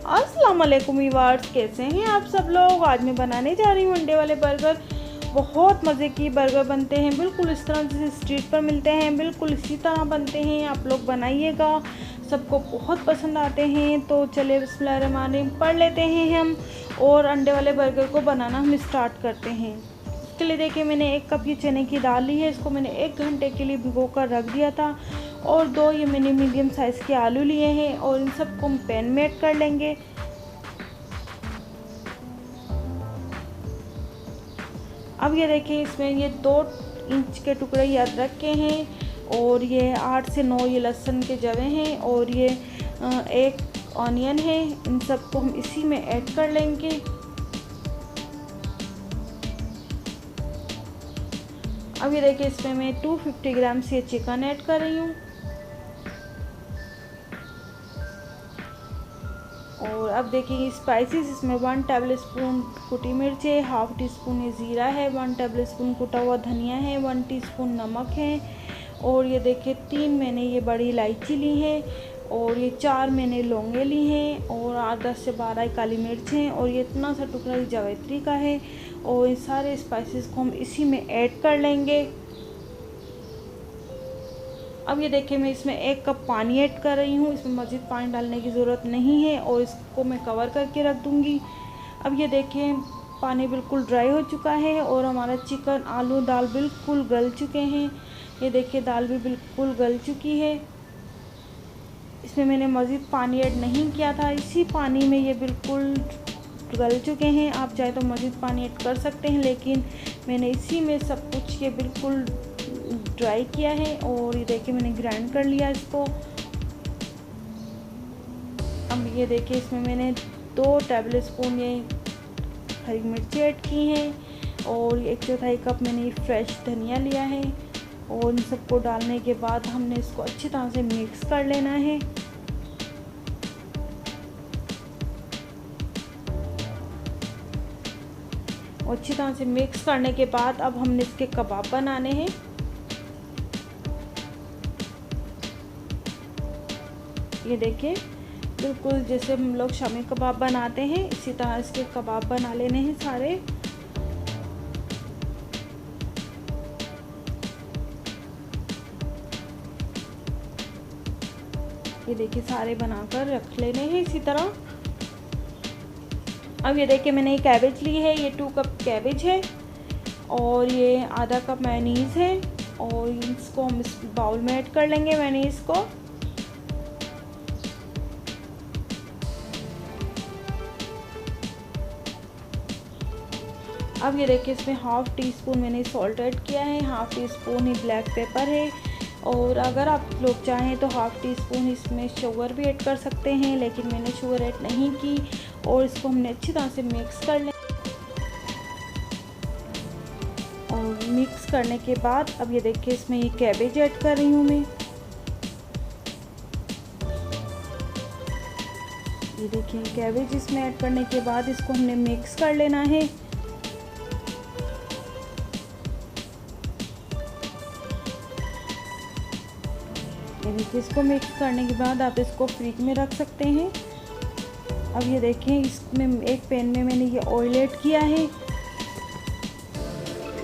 अस्सलाम वालेकुम व्यूअर्स, कैसे हैं आप सब लोग। आज मैं बनाने जा रही हूँ अंडे वाले बर्गर। बहुत मज़े की बर्गर बनते हैं, बिल्कुल इस तरह जैसे स्ट्रीट पर मिलते हैं, बिल्कुल इसी तरह बनते हैं। आप लोग बनाइएगा, सबको बहुत पसंद आते हैं। तो चलिए बिस्मिल्लाहिर्रहमानिर्रहीम पढ़ लेते हैं हम और अंडे वाले बर्गर को बनाना हम स्टार्ट करते हैं। इसके लिए देखिए मैंने 1 कप ये चने की दाल ली है, इसको मैंने 1 घंटे के लिए भिगो कर रख दिया था। और 2 ये मैंने मीडियम साइज़ के आलू लिए हैं और इन सबको हम पैन में ऐड कर लेंगे। अब ये देखिए इसमें ये 2 इंच के टुकड़े ये अदरक के हैं और ये 8 से 9 ये लहसुन के जवे हैं और ये 1 ऑनियन है। इन सबको हम इसी में ऐड कर लेंगे। अब ये देखिए इसमें मैं 250 ग्राम से चिकन ऐड कर रही हूँ। और अब देखिए स्पाइसेस, इसमें 1 टेबल स्पून कुटी मिर्च है, हाफ टी स्पून ये ज़ीरा है, 1 टेबल स्पून कुटा हुआ धनिया है, 1 टीस्पून नमक है। और ये देखिए 3 मैंने ये बड़ी इलायची ली है और ये 4 मैंने लौंगे ली हैं और 8-10 से 12 काली मिर्च हैं और ये इतना सा टुकड़ा जावित्री का है। और ये सारे स्पाइसेस को हम इसी में ऐड कर लेंगे। अब ये देखिए मैं इसमें 1 कप पानी ऐड कर रही हूँ। इसमें मज़ीद पानी डालने की ज़रूरत नहीं है और इसको मैं कवर करके रख दूँगी। अब ये देखिए पानी बिल्कुल ड्राई हो चुका है और हमारा चिकन, आलू, दाल बिल्कुल गल चुके हैं। ये देखिए दाल भी बिल्कुल गल चुकी है। इसमें मैंने मज़ीद पानी ऐड नहीं किया था, इसी पानी में ये बिल्कुल गल चुके हैं। आप चाहे तो मज़ीद पानी ऐड कर सकते हैं, लेकिन मैंने इसी में सब कुछ ये बिल्कुल ड्राई किया है। और ये देखिए मैंने ग्राइंड कर लिया इसको। अब ये देखिए इसमें मैंने 2 टेबल स्पून ये हरी मिर्ची ऐड की हैं और 1/4 कप मैंने ये फ्रेश धनिया लिया है। और इन सबको डालने के बाद हमने इसको अच्छी तरह से मिक्स कर लेना है। और अच्छी तरह से मिक्स करने के बाद अब हमने इसके कबाब बनाने हैं। ये देखिए बिल्कुल जैसे हम लोग शामी कबाब बनाते हैं, इसी तरह इसके कबाब बना लेने हैं सारे। ये देखिए सारे बनाकर रख लेने हैं इसी तरह। अब ये देखिए मैंने ये कैबेज ली है, ये 2 कप कैबेज है और ये आधा कप मेयोनीज़ है और इसको हम इस बाउल में ऐड कर लेंगे मेयोनीज़ को। अब ये देखिए इसमें हाफ टी स्पून मैंने सॉल्ट ऐड किया है, हाफ टी स्पून ही ब्लैक पेपर है। और अगर आप लोग चाहें तो हाफ टी स्पून इसमें शुगर भी ऐड कर सकते हैं, लेकिन मैंने शुगर ऐड नहीं की। और इसको हमने अच्छी तरह से मिक्स कर लें। और मिक्स करने के बाद अब ये देखिए इसमें ये कैबेज ऐड कर रही हूँ मैं। ये देखिए कैबेज इसमें ऐड करने के बाद इसको हमने मिक्स कर लेना है। देखिए इसको मिक्स करने के बाद आप इसको फ्रिज में रख सकते हैं। अब ये देखें इसमें एक पैन में मैंने ये ऑयल ऐड किया है।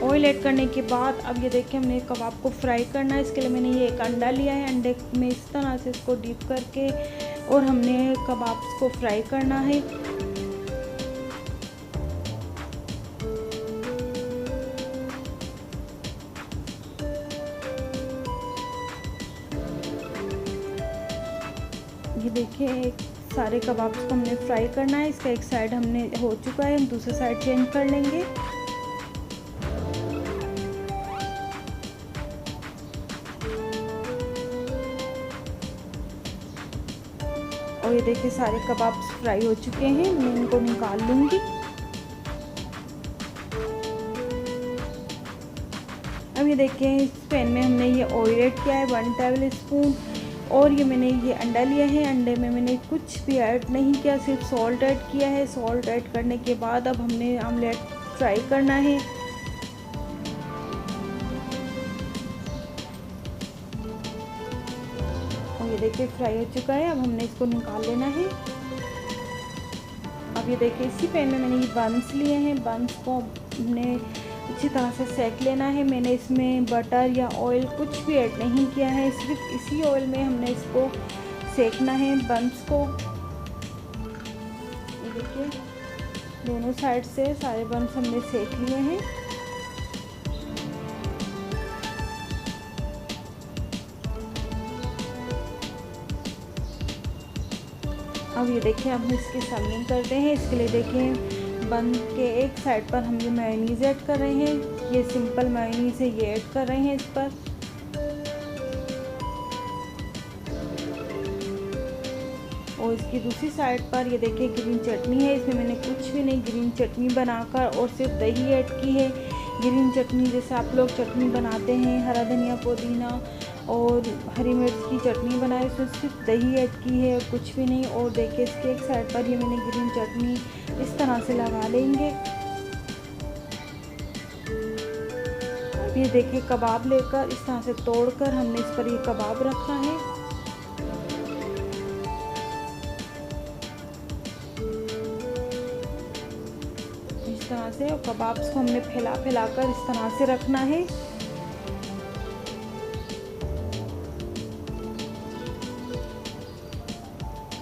ऑयल ऐड करने के बाद अब ये देखिए हमने कबाब को फ्राई करना है। इसके लिए मैंने ये 1 अंडा लिया है, अंडे में इस तरह से इसको डीप करके और हमने कबाब को फ्राई करना है। ये देखिए सारे कबाब्स को हमने फ्राई करना है। इसका एक साइड हमने हो चुका है, हम दूसरा साइड चेंज कर लेंगे। और ये देखिए सारे कबाब्स फ्राई हो चुके हैं, मैं इनको निकाल लूँगी। अब ये देखिए इस पैन में हमने ये ऑयल ऐड किया है 1 टेबल स्पून। और ये मैंने ये अंडा लिया है, अंडे में मैंने कुछ भी ऐड नहीं किया, सिर्फ सॉल्ट ऐड किया है। सॉल्ट ऐड करने के बाद अब हमने ऑमलेट फ्राई करना है। और ये देखिए फ्राई हो चुका है, अब हमने इसको निकाल लेना है। अब ये देखिए इसी पैन में मैंने ये बंस लिए हैं। बंस को हमने अच्छी तरह से सेक लेना है। मैंने इसमें बटर या ऑयल कुछ भी ऐड नहीं किया है, सिर्फ इसी ऑयल में हमने इसको सेकना है बंस को। ये देखिए दोनों साइड से सारे बंस हमने सेक लिए हैं। अब ये देखिए हम इसकी सर्विंग करते हैं। इसके लिए देखिए बन के एक साइड पर हम ये मेयोनीज़ ऐड कर रहे हैं। ये सिंपल मेयोनीज़ है, ये ऐड कर रहे हैं इस पर। और इसकी दूसरी साइड पर ये देखिए ग्रीन चटनी है। इसमें मैंने कुछ भी नहीं, ग्रीन चटनी बनाकर और सिर्फ दही ऐड की है। ग्रीन चटनी जैसे आप लोग चटनी बनाते हैं, हरा धनिया पुदीना और हरी मिर्च की चटनी बनाए, उसमें सिर्फ दही ऐड की है और कुछ भी नहीं। और देखिए इसके एक साइड पर ये मैंने ग्रीन चटनी इस तरह से लगा लेंगे। अब ये देखिए कबाब लेकर इस तरह से तोड़कर हमने इस पर ये कबाब रखा है। इस तरह से और कबाब्स को हमने फैला कर इस तरह से रखना है।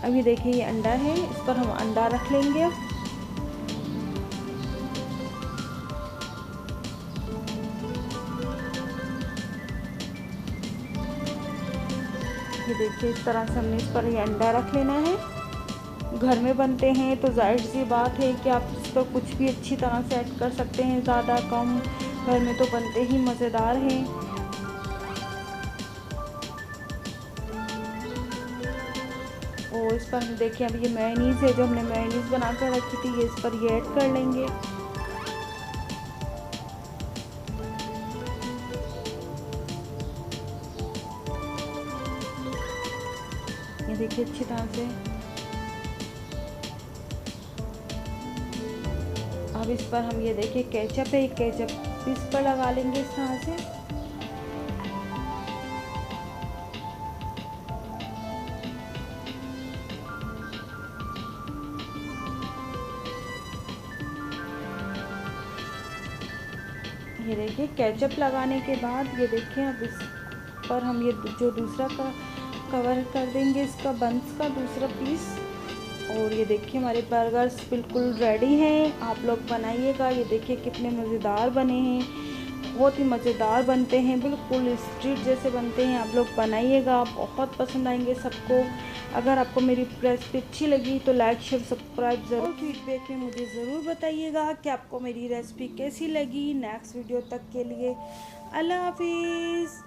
अभी देखिए ये अंडा है, इस पर हम अंडा रख लेंगे। ये देखिए इस तरह से हमने इस पर ये अंडा रख लेना है। घर में बनते हैं तो जाहिर सी बात है कि आप इस पर कुछ भी अच्छी तरह से ऐड कर सकते हैं, ज़्यादा कम, घर में तो बनते ही मज़ेदार हैं। और इस पर देखिए अब ये मेयोनीज़ है जो हमने मेयोनीज़ बना कर रखी थी, ये इस पर ये ऐड कर लेंगे। ये देखिए अच्छी तरह से। अब इस पर हम ये देखिए केचप है, केचप इस पर लगा लेंगे इस तरह से। ये देखिए केचप लगाने के बाद ये देखिए अब इस पर हम ये जो दूसरा का कवर कर देंगे इसका बंस का दूसरा पीस। और ये देखिए हमारे बर्गर्स बिल्कुल रेडी हैं, आप लोग बनाइएगा। ये देखिए कितने मज़ेदार बने हैं, बहुत ही मज़ेदार बनते हैं, बिल्कुल स्ट्रीट जैसे बनते हैं। आप लोग बनाइएगा, बहुत पसंद आएंगे सबको। अगर आपको मेरी रेसिपी अच्छी लगी तो लाइक शेयर सब्सक्राइब ज़रूर। फीडबैक में मुझे ज़रूर बताइएगा कि आपको मेरी रेसिपी कैसी लगी। नेक्स्ट वीडियो तक के लिए अल्लाह हाफिज़।